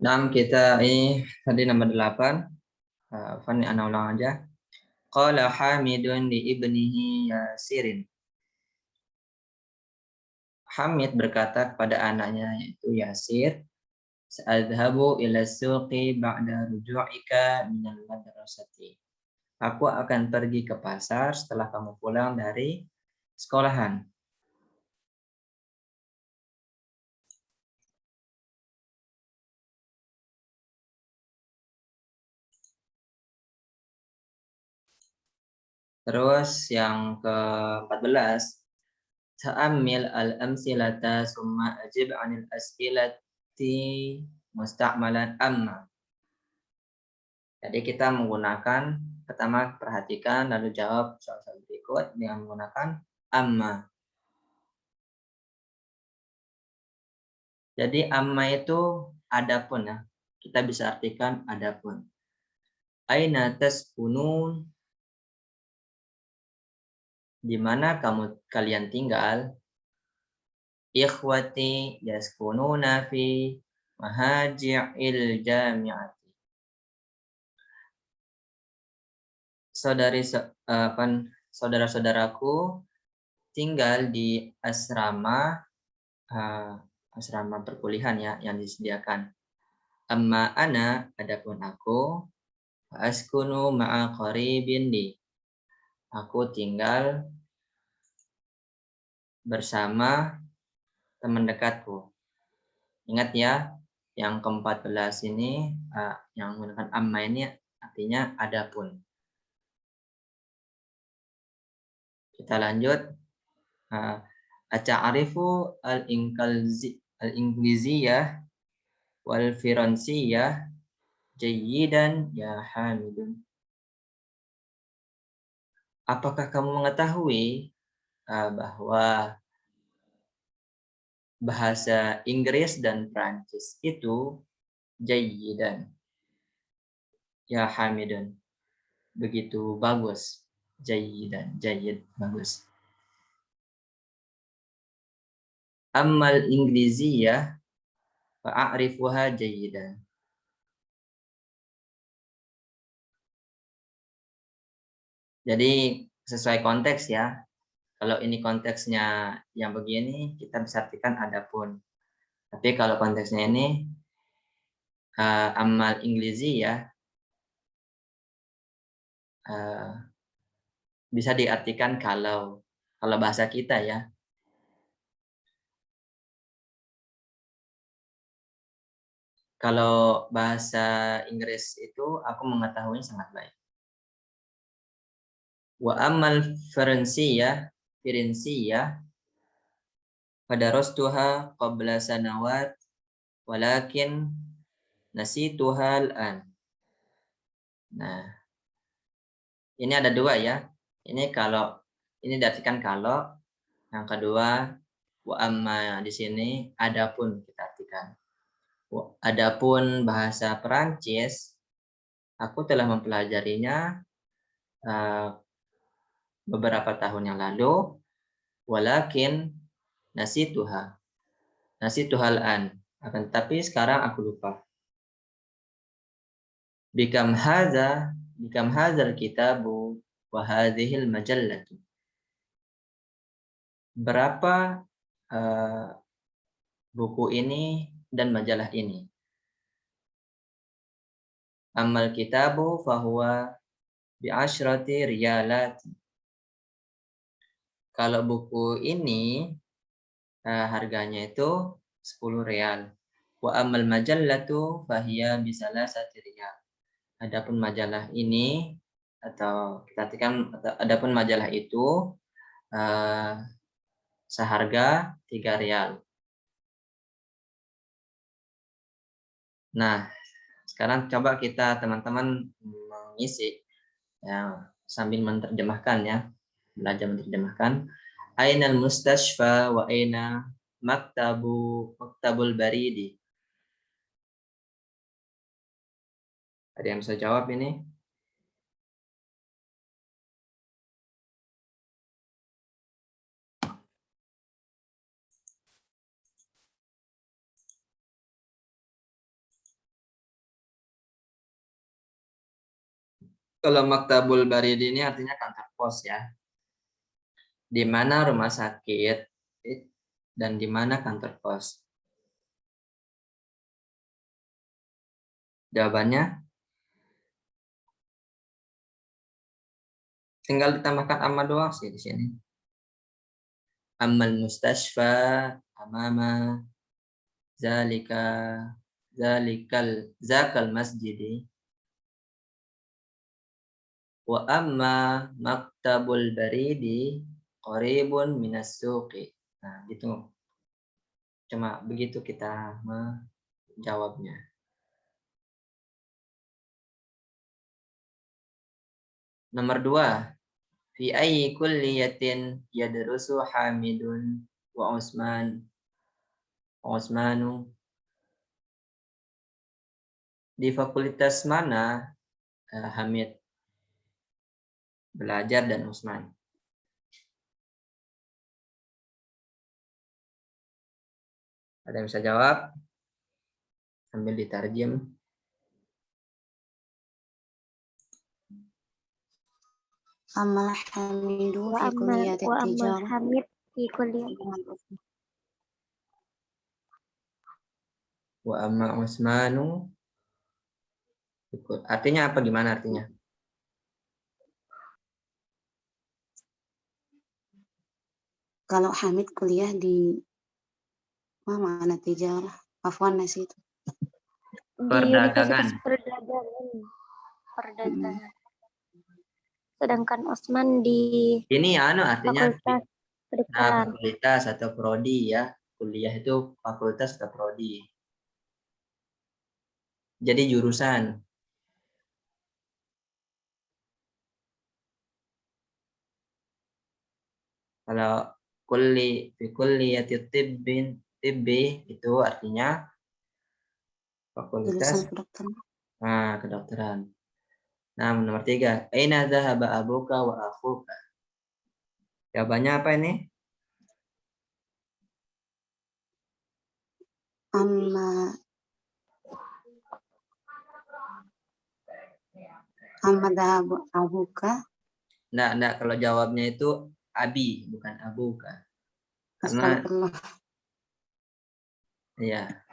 Nah, kita ini tadi nomor 8. Fanny ana ulang aja. Qala Hamidun li ibnihi Yasirin. Hamid berkata kepada anaknya yaitu Yasir, "Sa'adhabu ila suqi ba'da ruju'ika minal madrasati." Aku akan pergi ke pasar setelah kamu pulang dari sekolahan. Terus yang ke-14, ta'ammil al-amsilata summa ajib 'anil as'ilati musta'malan amma. Jadi kita menggunakan, pertama perhatikan lalu jawab soal-soal berikut dengan menggunakan amma. Jadi amma itu adapun ya. Kita bisa artikan adapun. Aina taskunun, di mana kalian tinggal? Ikhwati yaskununa fi mahaji'il jami'ati. Saudara-saudaraku tinggal di asrama perkuliahan ya yang disediakan. Amma ana, adapun aku, askunu ma'a qaribin li. Aku tinggal bersama teman dekatku. Ingat ya, yang ke-14 ini yang menggunakan amma ini artinya adapun. Kita lanjut. Ata'arifu al-Ingliziyah wal Firansiyah jayyidan ya Hamidun. Apakah kamu mengetahui bahwa bahasa Inggris dan Prancis itu jayyidan ya Hamidun, begitu bagus. Jayyidan, jayyid, bagus. Ammal Ingliziyah fa'arifuha jayyidan. Jadi sesuai konteks ya. Kalau ini konteksnya yang begini, kita bisa artikan adapun. Tapi kalau konteksnya ini amal Inglisi ya, bisa diartikan kalau bahasa kita ya. Kalau bahasa Inggris itu aku mengetahuinya sangat baik. Wa amal Firansiyah fadarastuha qabla sanawat walakin nasituha al-an. Nah, ini ada dua ya. Ini kalau ini diartikan kalau, yang kedua wa amma di sini adapun kita artikan. Adapun bahasa Perancis, aku telah mempelajarinya beberapa tahun yang lalu, walakin nasituhal an. Akan tetapi sekarang aku lupa. Bikam hadzal kitabu wa hadhil majallatu. Berapa buku ini dan majalah ini? Amal kitabu fahuwa bi'asyrati riyalat. Kalau buku ini harganya itu 10 real. Wa amal majallatu fahiya bisalasati riyal. Adapun majalah ini atau kita artikan adapun majalah itu seharga 3 real. Nah, sekarang coba kita teman-teman mengisi ya, sambil menerjemahkan ya, belajar menerjemahkan. Ainal mustashfa wa aina maktabul baridi. Ada yang bisa jawab ini? Kalau Maktabul Baridi ini artinya kantor pos ya. Di mana rumah sakit dan di mana kantor pos? Jawabannya tinggal ditambahkan amma doang sih di sini. Amal mustashfa amama zalika zakal masjidi wa amma maktabul baridi qaribun minas suqi. Nah, gitu. Cuma begitu kita menjawabnya. Nomor 2. Fi ayyi kulliyatin yadrusu Hamidun wa Usmanu. Di fakultas mana Hamid belajar dan Usman? Ada yang bisa jawab? Sambil ditarjem. Amal Hamidu fi kulliyati tijarah. Hamid fi kulliyati. Wa amma Usmanu. Artinya apa? Gimana artinya? Kalau Hamid kuliah di mana tijarah? Afwan nasi itu. Di Perdagangan. Universitas Perdagangan. Sedangkan Osman di Ini artinya Fakultas Kedokteran. fakultas atau prodi ya. Kuliah itu fakultas atau prodi. Jadi jurusan. Kalau kulliyati tibbi itu artinya fakultas kedokteran. Nah, nomor 3. Aina dhahaba abuka wa akhuka? Jawabannya apa ini? Amma dhahabu abuka. Enggak, kalau jawabnya itu abi, bukan abuka. Karena iya.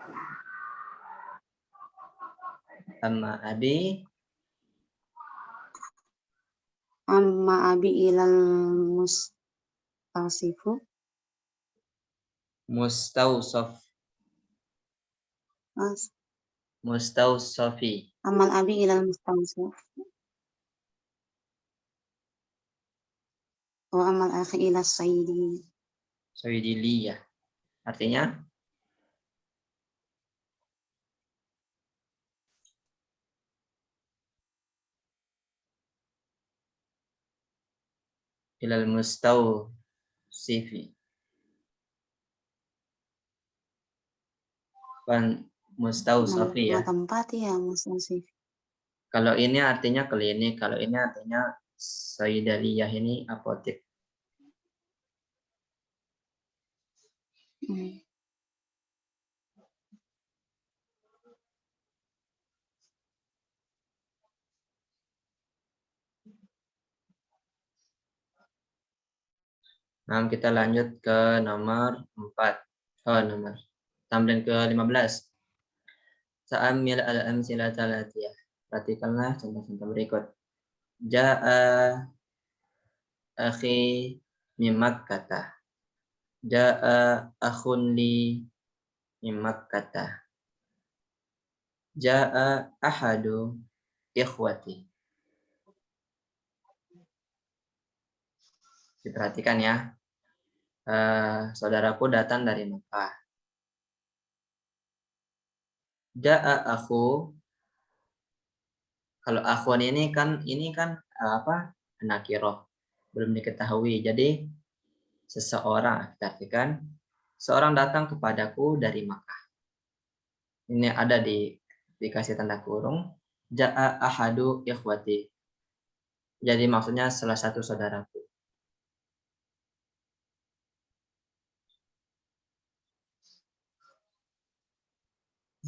Amma abi ilal mustawsifu. Mustawsafi. Amal abi ilal mustawsif. Wa amal akhi ila Sayyidiliyah. Artinya ilal mustawsifi. Bukan mustawsafi ya. Tempat ya mustawsif. Kalau ini artinya klinik, kalau ini artinya Sayyidaliyah ini apotek. Nah, kita lanjut ke nomor 4. Tamrin ke-15. Sa'amil al-amsilah talatiyah. Perhatikanlah contoh-contoh berikut. Ja'a akhi min Makkah. Ja'a akhun li min Makkah. Ja'a ahadu ikhwati. Diperhatikan ya. Saudaraku datang dari Makkah. Ja'a aku. Kalau akhwan ini kan nakiroh, belum diketahui. Jadi seseorang, kita artikan seorang datang kepadaku dari Makkah. Ini ada dikasih tanda kurung. Ja'a ahadu ikhwati. Jadi maksudnya salah satu saudaraku.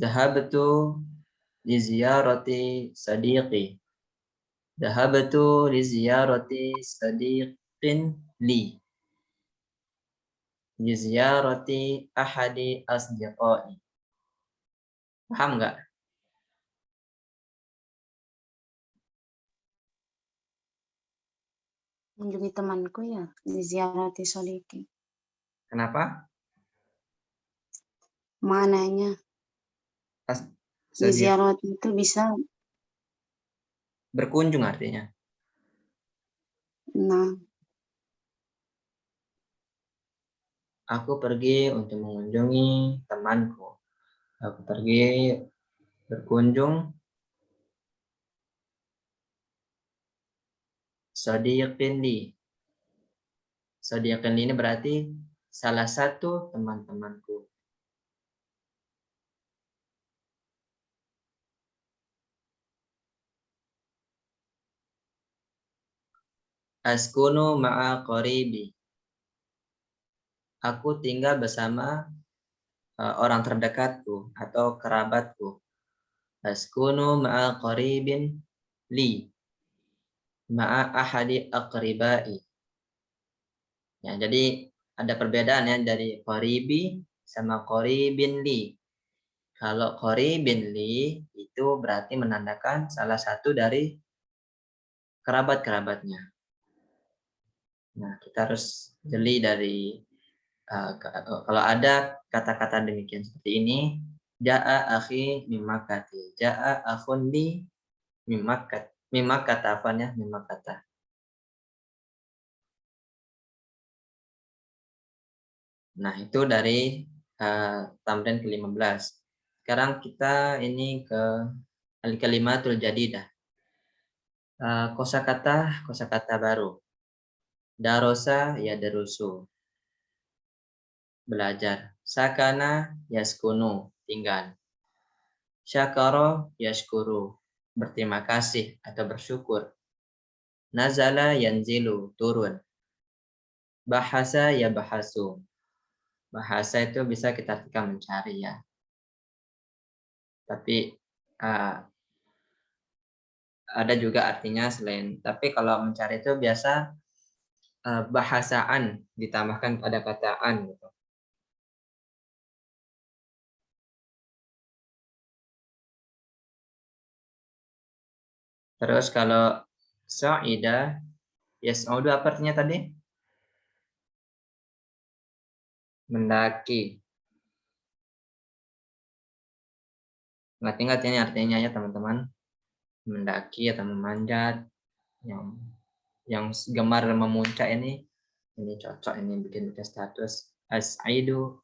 Zahabtu li ziyarati sadiqi. Dhahabtu li ziyarati sadiqin li. Li ziyarati ahadi asdiqai. Paham nggak? Mengunjungi temanku ya, di ziarati sodiki. Kenapa? Mananya, di Sadiq ziarati itu bisa, berkunjung artinya. nah, Aku pergi untuk mengunjungi temanku. Aku pergi berkunjung sadiqin li. Sadiqin li ini berarti salah satu teman-temanku. Askunu ma'a qaribi. Aku tinggal bersama orang terdekatku atau kerabatku. Askunu ma'a qaribin li. Ma'a ahadi aqribai. Ya, jadi ada perbedaan ya dari qaribi sama qaribin li. Kalau qaribin li itu berarti menandakan salah satu dari kerabat-kerabatnya. Nah, kita harus jeli dari kalau ada kata-kata demikian seperti ini, ja'a akhi mimakati, ja'a akhun li mimakat, mimakata apanya mimakata. Nah, itu dari tamrin ke-15. Sekarang kita ini ke al-kalimatul jadidah. Kosakata baru. Darosa ya darusu. Belajar. Sakana yaskunu, tinggal. Syakara yashkuru, berterima kasih atau bersyukur. Nazala yanzilu, turun. Bahasa ya bahasu. Bahasa itu bisa kita artikan mencari ya. Tapi ada juga artinya selain. Tapi kalau mencari itu biasa bahasaan ditambahkan pada kataan gitu. Terus kalau sa'ida yas'udu apa artinya tadi? Mendaki. Ingat-ingat ini artinya ya teman-teman. Mendaki atau memanjat, yang gemar memuncak ini cocok ini bikin status as'adu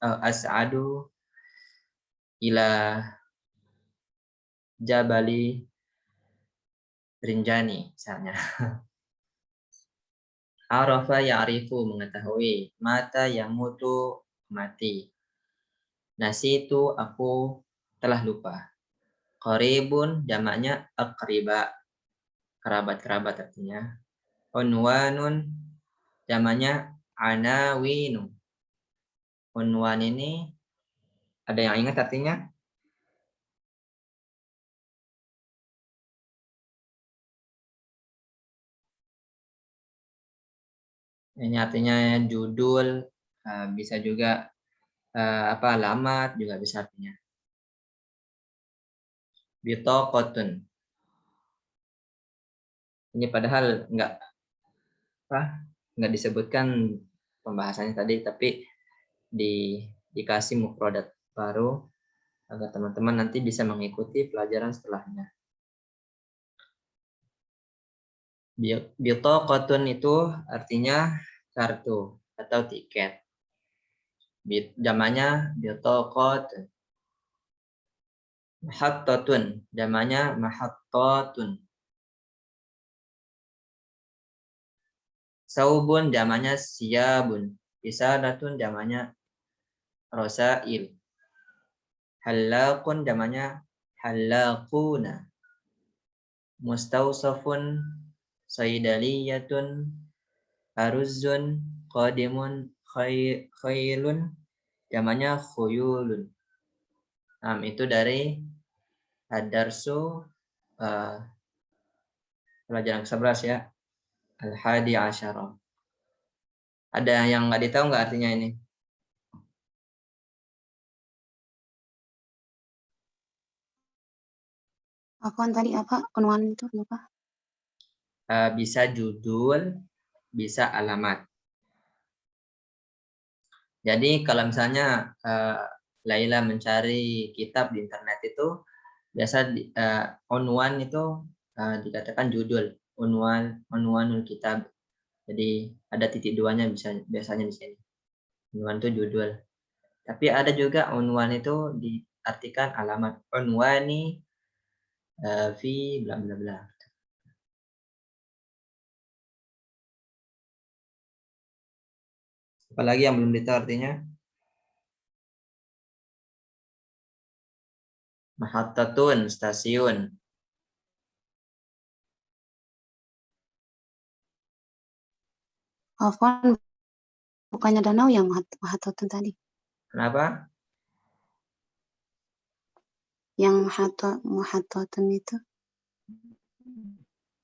ila jabali Rinjani misalnya. Arafa ya'rifu, mengetahui. Mata yang mutu, mati. Nasi itu aku telah lupa. Qaribun jamaknya aqriba, kerabat-kerabat artinya. Unwanun jamaknya anawinu. Unwan ini ada yang ingat artinya? Ini artinya judul, bisa juga alamat juga bisa artinya. Bitaqatun. Ini padahal nggak disebutkan pembahasannya tadi, tapi dikasih mufradat baru agar teman-teman nanti bisa mengikuti pelajaran setelahnya. Bitaqatun itu artinya kartu atau tiket. Jamannya bitaqatun. Mahattatun, jamannya mahattatun. Saubun jamannya siyabun. Isadatun jamannya rosail. Halaqun jamannya halaquna. Mustausafun saidaliyatun. Aruzun qadimun khailun jamannya khuyulun. Itu dari ad-darsu Pelajaran ke-11 ya. Al-hadi asyara. Ada yang nggak ditahu nggak artinya ini? Apaan tadi apa? Unwan itu apa? Bisa judul, bisa alamat. Jadi kalau misalnya Laila mencari kitab di internet itu biasa unwan itu dikatakan judul, unwanul kitab. Jadi ada titik duanya biasanya di sini. Unwan itu judul. Tapi ada juga unwan itu diartikan alamat. Unwani fi bla bla bla. Apalagi yang belum ditahu artinya? Mahattatun, stasiun. Afwan, bukannya danau yang Mahatotun tadi. Kenapa? Yang Mahatotun itu.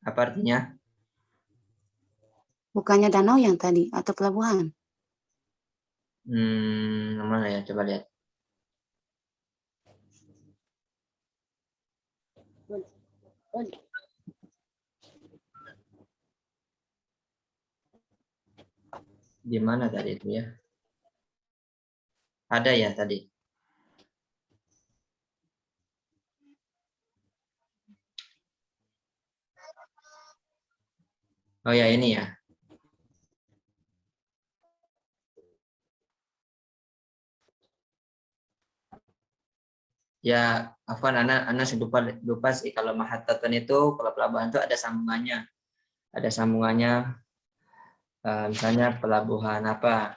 Apa artinya? Bukannya danau yang tadi atau pelabuhan. Mana ya? Coba lihat. Di mana tadi itu ya? Ada ya tadi. Oh ya ini ya. Ya, Afwan, Ana lupa sih kalau Mahattatun itu kalau pelabuhan itu ada sambungannya. Ada sambungannya. Misalnya pelabuhan apa?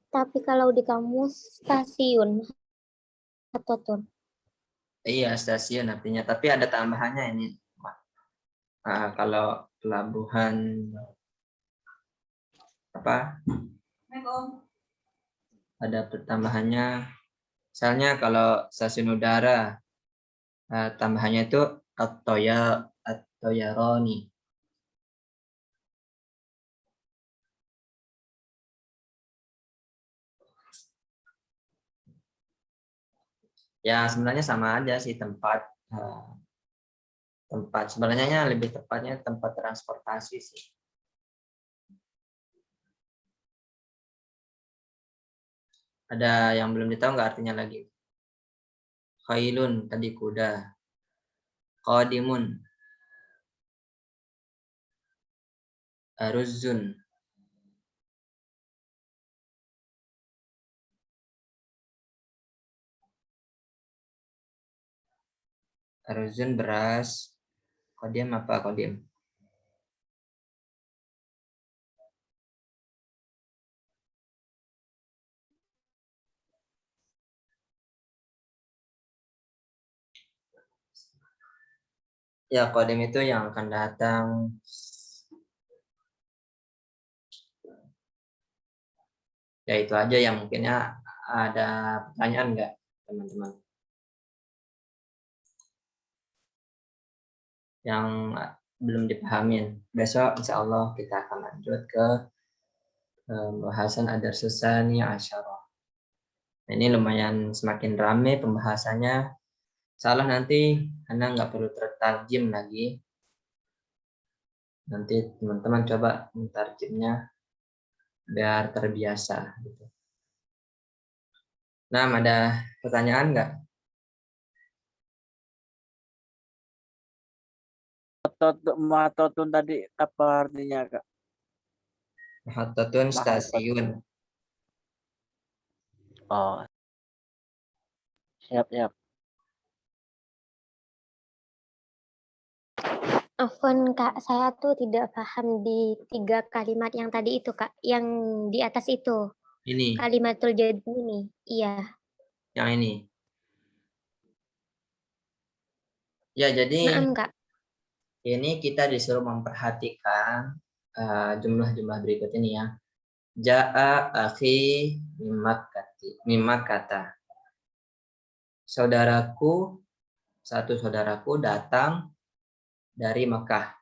Tapi kalau di kamus stasiun Mahatotun. Iya, stasiun artinya. Tapi ada tambahannya ini. Kalau pelabuhan apa? Ada pertambahannya. Misalnya kalau stasiun udara, tambahannya itu at-toyaroni. Ya sebenarnya sama aja sih tempat sebenarnya lebih tepatnya tempat transportasi sih. Ada yang belum ditahu nggak artinya lagi? Khailun tadi kuda. Qadimun. Aruzun. Aruzun beras. Qadim apa qadim? Ya qadim itu yang akan datang. Ya itu aja yang mungkinnya ada pertanyaan nggak teman-teman? Yang belum dipahamin. Besok insya Allah kita akan lanjut ke pembahasan ad-darsus tsani asyara. Ini lumayan semakin ramai pembahasannya. Salah nanti Anda nggak perlu tertarjim lagi. Nanti teman-teman coba mentarjimnya biar terbiasa. Gitu. Nah, ada pertanyaan nggak? Mahatotun tadi apa artinya, Kak? Mahattatun stasiun. Oh, siap. Afwan Kak, saya tuh tidak paham di 3 kalimat yang tadi itu Kak, yang di atas itu. Ini, Kalimatul jazm ini. Iya. yang ini. Ya, jadi Naam Kak. ini kita disuruh memperhatikan jumlah-jumlah berikut ini ya. Ja'a akhi mimak kata. satu saudaraku datang dari Mekah.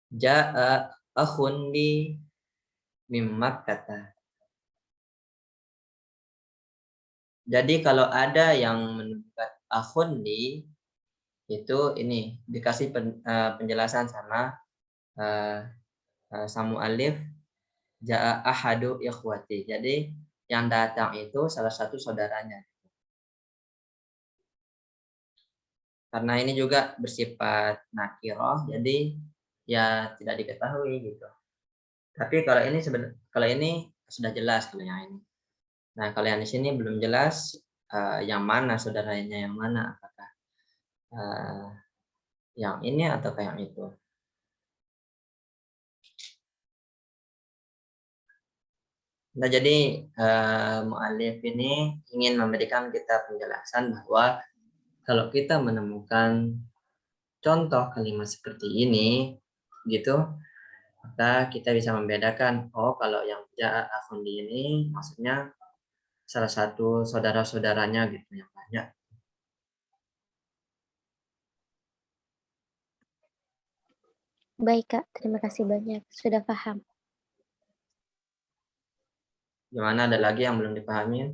Ja'a akhun li min Makkah. Jadi kalau ada yang menunjukkan akhun li, itu ini dikasih penjelasan sama mu'allif, ja'a ahadu ikhwati. Jadi yang datang itu salah satu saudaranya. Karena ini juga bersifat nakiroh, jadi ya tidak diketahui gitu. Tapi kalau ini sudah jelas kalau yang ini. Nah, kalau yang di sini belum jelas yang mana saudaranya, yang mana, apakah yang ini ataukah yang itu. Nah, jadi mu'allif ini ingin memberikan kita penjelasan bahwa kalau kita menemukan contoh kalimat seperti ini, gitu, maka kita bisa membedakan, oh kalau yang ja'a akhundi ini maksudnya salah satu saudara-saudaranya gitu yang banyak. Baik, Kak. Terima kasih banyak. Sudah paham. Gimana, ada lagi yang belum dipahami?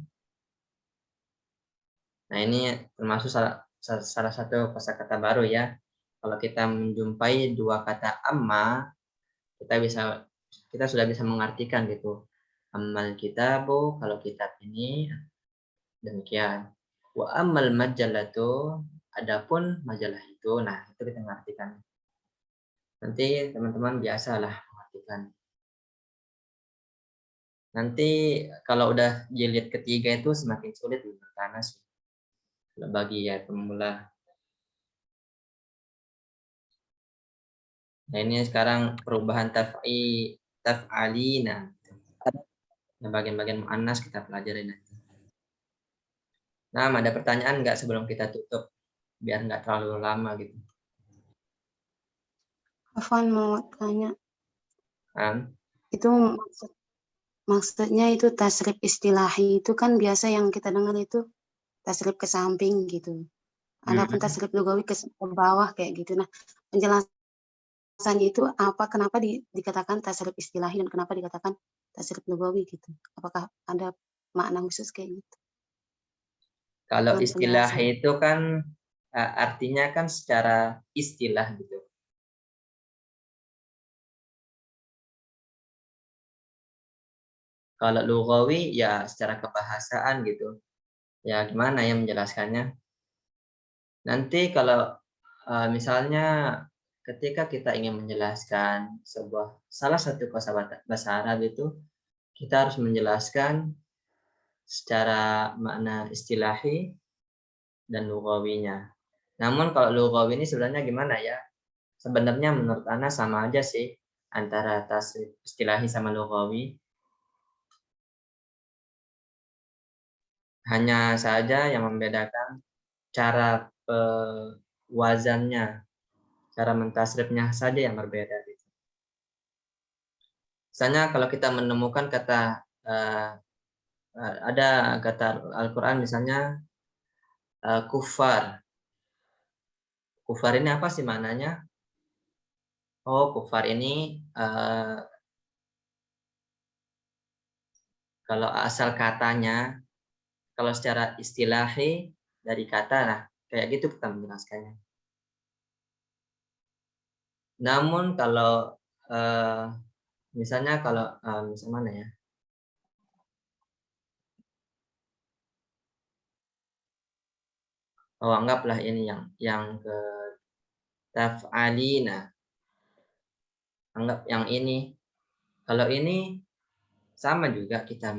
Nah, ini termasuk salah satu kosakata baru ya. Kalau kita menjumpai dua kata amma, kita sudah bisa mengartikan gitu. Ammal kitabu, kalau kitab ini demikian. Wa ammal majalatu, adapun majalah itu, nah itu kita mengartikan. Nanti teman-teman biasalah mengartikan. Nanti kalau udah jilid ketiga itu semakin sulit menurut Anas bagi ya pemula. Nah, ini sekarang perubahan taf'alina. Nah, bagian-bagian mu'annas kita pelajari nanti. Nah, ada pertanyaan nggak sebelum kita tutup? Biar nggak terlalu lama gitu. Afwan mau tanya, Kan? itu maksudnya itu tasrif istilahi itu kan biasa yang kita dengar itu tasrif ke samping gitu. Adapun tasrif lugawi ke bawah kayak gitu. Nah, penjelasannya itu apa, kenapa dikatakan tasrif istilahi dan kenapa dikatakan tasrif lugawi gitu? Apakah ada makna khusus kayak gitu? Kalau Dengan istilah penjelasan. itu kan artinya kan secara istilah gitu. Kalau lugawi ya secara kebahasaan gitu. Ya gimana ya menjelaskannya? Nanti kalau misalnya ketika kita ingin menjelaskan salah satu kosakata bahasa Arab itu, kita harus menjelaskan secara makna istilahi dan lugawinya. Namun kalau lugawi ini sebenarnya gimana ya? Sebenarnya menurut Ana sama aja sih antara tasrif istilahi sama lugawi. Hanya saja yang membedakan cara wazannya, cara mentasrifnya saja yang berbeda. Misalnya kalau kita menemukan kata ada kata Al-Quran misalnya kufar. Kufar ini apa sih maknanya? Oh, kufar ini kalau asal katanya, kalau secara istilahi dari kata, nah kayak gitu kita menjelaskannya. Namun kalau misalnya kalau misal mana ya? Oh, anggaplah ini yang ke taf'alina. Anggap yang ini. Kalau ini sama juga kita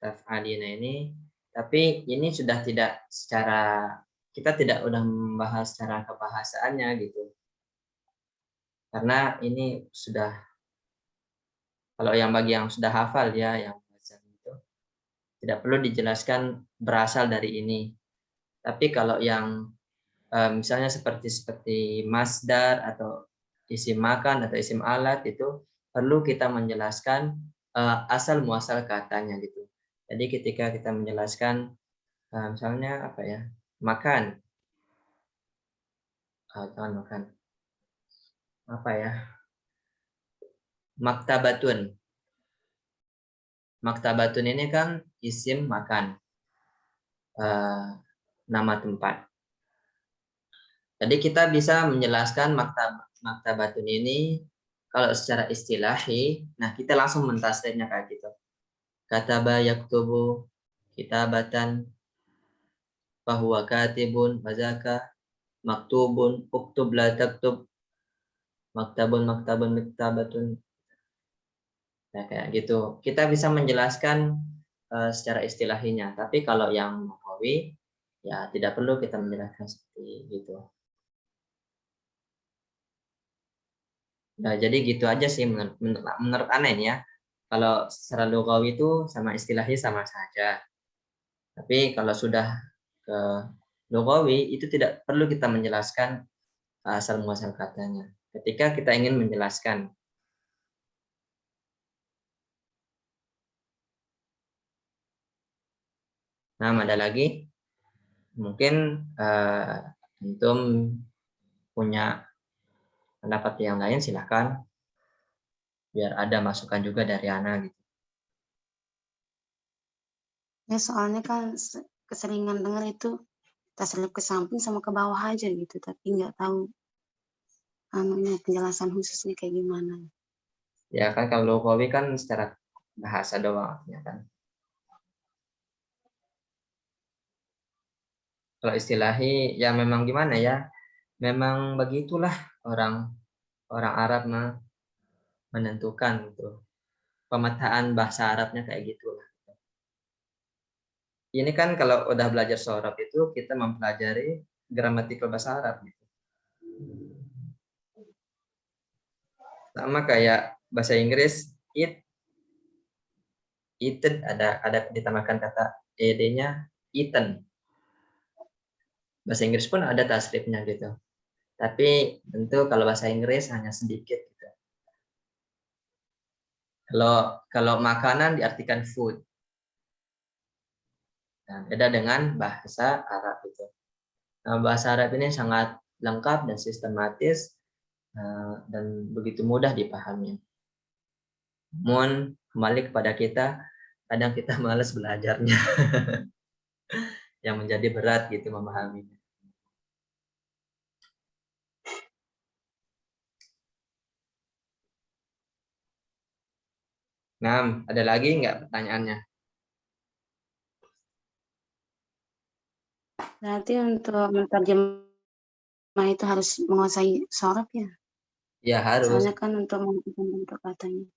taf'alina ini, tapi ini sudah tidak kita tidak udah membahas secara kebahasaannya gitu. Karena ini sudah, kalau yang bagi yang sudah hafal ya, yang itu tidak perlu dijelaskan berasal dari ini. Tapi kalau yang misalnya seperti masdar atau isim makan atau isim alat itu perlu kita menjelaskan asal muasal katanya gitu. Jadi ketika kita menjelaskan Misalnya apa ya? Makan. Jangan makan. Apa ya? Maktabatun. Maktabatun ini kan isim makan. Nama tempat. Jadi kita bisa menjelaskan maktabatun ini kalau secara istilahi, nah kita langsung mentasrifnya kayak gitu. Kataba yaktubu kitabatan, fahuwa katibun, wazaka maktubun, uktub la taktub, maktabun maktabatun. Nah, kayak gitu. Kita bisa menjelaskan secara istilahinya. Tapi kalau yang lughawi, ya tidak perlu kita menjelaskan seperti itu. Nah, jadi gitu aja sih menurut aneh ya. Kalau secara lughawi itu sama istilahnya sama saja. Tapi kalau sudah ke lughawi itu tidak perlu kita menjelaskan asal muasal katanya. Ketika kita ingin menjelaskan. Nah, ada lagi. Mungkin antum punya pendapat yang lain, silahkan. Biar ada masukan juga dari Ana gitu. Ya soalnya kan keseringan dengar itu tasrif ke samping sama ke bawah aja gitu, tapi nggak tahu penjelasan khususnya kayak gimana. Ya kan kalau lughawi kan secara bahasa doang ya kan. Kalau istilahi ya memang gimana ya? Memang begitulah orang Arab menentukan gitu. Pemetaan bahasa Arabnya kayak gitulah. Ini kan kalau udah belajar sorof itu kita mempelajari gramatikal bahasa Arab gitu. Sama kayak bahasa Inggris eaten ada ditambahkan kata ed-nya eaten. Bahasa Inggris pun ada tasrifnya gitu. Tapi tentu kalau bahasa Inggris hanya sedikit gitu. Kalau makanan diartikan food. Nah, beda dengan bahasa Arab itu. Nah, bahasa Arab ini sangat lengkap dan sistematis dan begitu mudah dipahami. Namun kembali kepada kita, kadang kita malas belajarnya, yang menjadi berat gitu memahaminya. Nah, ada lagi nggak pertanyaannya? Berarti untuk menerjemah itu harus menguasai sorof ya? Ya harus. Soalnya kan untuk menentukan bentuk katanya.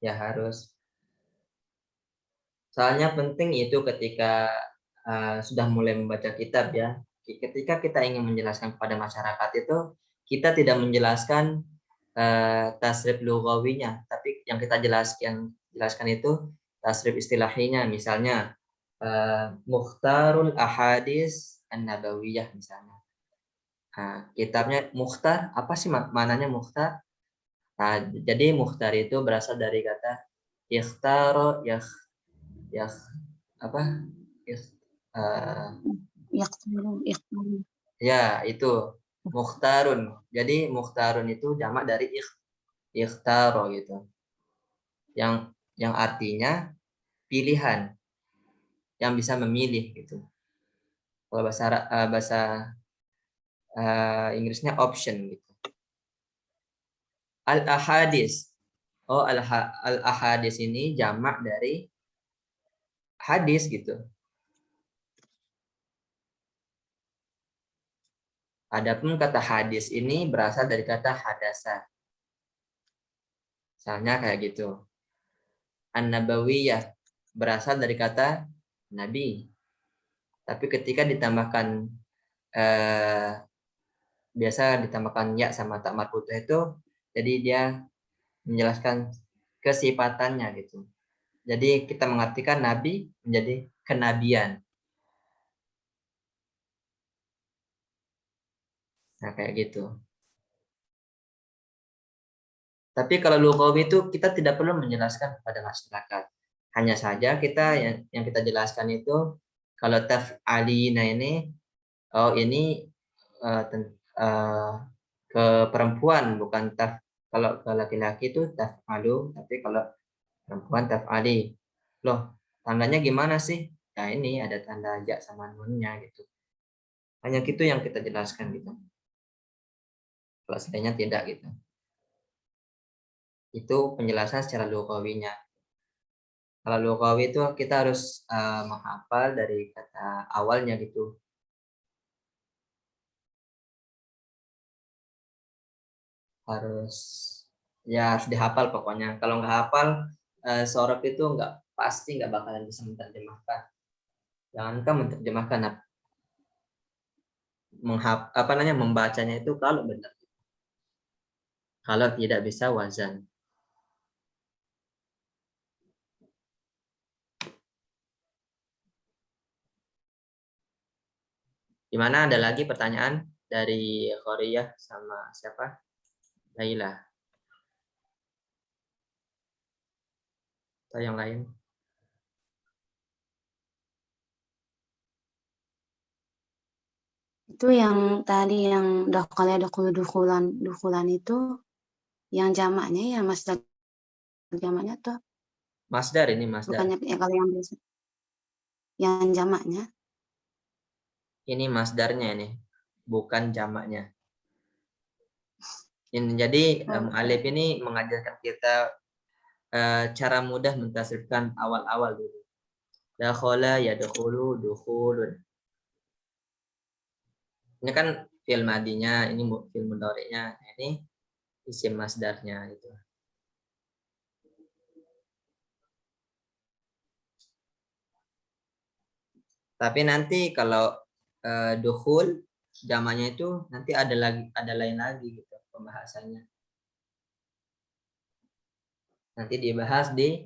Ya harus. Soalnya penting itu ketika sudah mulai membaca kitab ya. Ketika kita ingin menjelaskan kepada masyarakat itu, kita tidak menjelaskan tasrif lughawinya, tapi yang kita jelaskan itu tasrif istilahinya. Misalnya Mukhtarul Ahadis An-Nabawiyah misalnya. Kitabnya Mukhtar, apa sih maknanya Mukhtar? Nah, jadi Mukhtar itu berasal dari kata ikhtaro apa ya itu mukhtarun. Jadi mukhtarun itu jamak dari ikhtaro gitu. Yang artinya pilihan, yang bisa memilih gitu. Kalau bahasa Inggrisnya option gitu. Al-ahadis. Oh, al-ahadis ini jamak dari hadis gitu. Adapun kata hadis ini berasal dari kata hadasa. Misalnya kayak gitu. An-Nabawiyah berasal dari kata nabi. Tapi ketika ditambahkan biasa ditambahkan ya sama tak marbutoh itu, jadi dia menjelaskan kesifatannya gitu. Jadi kita mengartikan nabi menjadi kenabian. Nah, kayak gitu. Tapi kalau lughawi itu kita tidak perlu menjelaskan kepada masyarakat. Hanya saja kita yang kita jelaskan itu Kalau taf'alina ini, oh ini ke perempuan, bukan kalau ke laki-laki itu taf'alu, tapi kalau perempuan taf'ali. Loh, tandanya gimana sih? Ya ini ada tanda ja sama nunnya gitu. Hanya gitu yang kita jelaskan gitu. Kalau sebenarnya tidak gitu. Itu penjelasan secara lughawinya. Kalau lughawi itu kita harus menghafal dari kata awalnya gitu. Harus dihafal pokoknya. Kalau nggak hafal, sorab itu pasti nggak bakalan bisa menerjemahkan. Jangankan menerjemahkan, membacanya itu kalau benar. Kalau tidak bisa wazan. Gimana, ada lagi pertanyaan dari Korea sama siapa? Laila. Atau yang lain? Itu yang tadi yang dukulan itu yang jamaknya ya masdar jamaknya tuh Masdar ini, masdar. bukannya ya kalau yang biasa yang jamaknya. Ini masdarnya ini, bukan jamaknya. Jadi mu'alif ini mengajarkan kita cara mudah mentasrifkan awal-awal dulu. Dakhala, yadkhulu, dukhulun. Ini kan fi'il madinya, ini fi'il mudhari'nya. Ini isim masdarnya gitu. Tapi nanti kalau dukhul jamannya itu nanti ada lain lagi gitu pembahasannya. Nanti dibahas di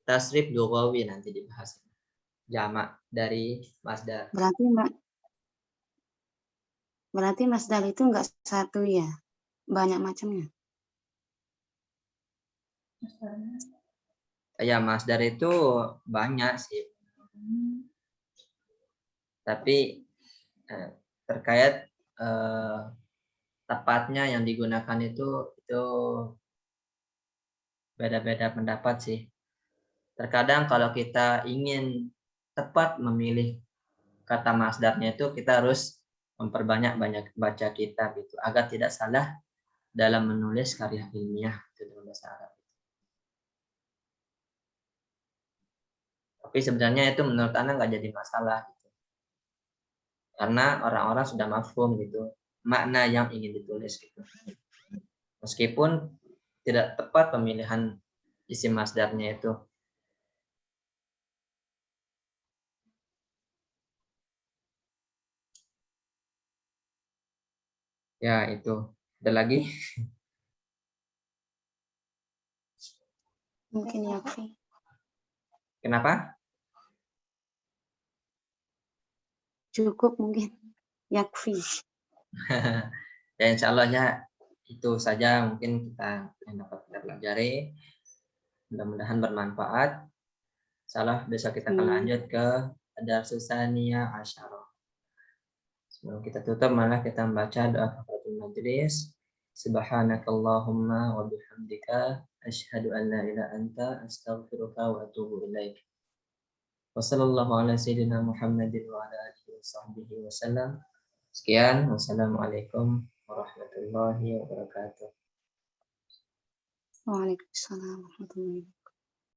tasrif lughawi, nanti dibahas jamak dari masdar. Berarti masdar itu enggak satu ya, banyak macamnya. Ya, masdar itu banyak sih. Tapi terkait tepatnya yang digunakan itu beda-beda pendapat sih. Terkadang kalau kita ingin tepat memilih kata masdarnya itu kita harus memperbanyak baca kitab gitu agar tidak salah dalam menulis karya ilmiah itu dalam bahasa Arab. Tapi sebenarnya itu menurut Anda nggak jadi masalah gitu. Karena orang-orang sudah mafhum gitu makna yang ingin ditulis gitu. Meskipun tidak tepat pemilihan isim masdarnya itu. Ya, itu. Ada lagi? Mungkin yakfi. Kenapa? Cukup mungkin. Yakfi. Ya, insya Allah ya itu saja mungkin yang dapat kita pelajari. Mudah-mudahan bermanfaat. Salah besok kita akan lanjut ke Darsus Tsaniyah Asyarah. Sebelum kita tutup, malah kita membaca doa kafaratul majlis. Subhanakallahumma wa bihamdika asyhadu an la ilaha anta astaghfiruka wa atubu ilaik. Wa sallallahu ala sayyidina Muhammadin wa ala alihi wa sahbihi wasallam. Sekian, wassalamualaikum warahmatullahi wabarakatuh. Waalaikumsalam warahmatullahi wabarakatuh.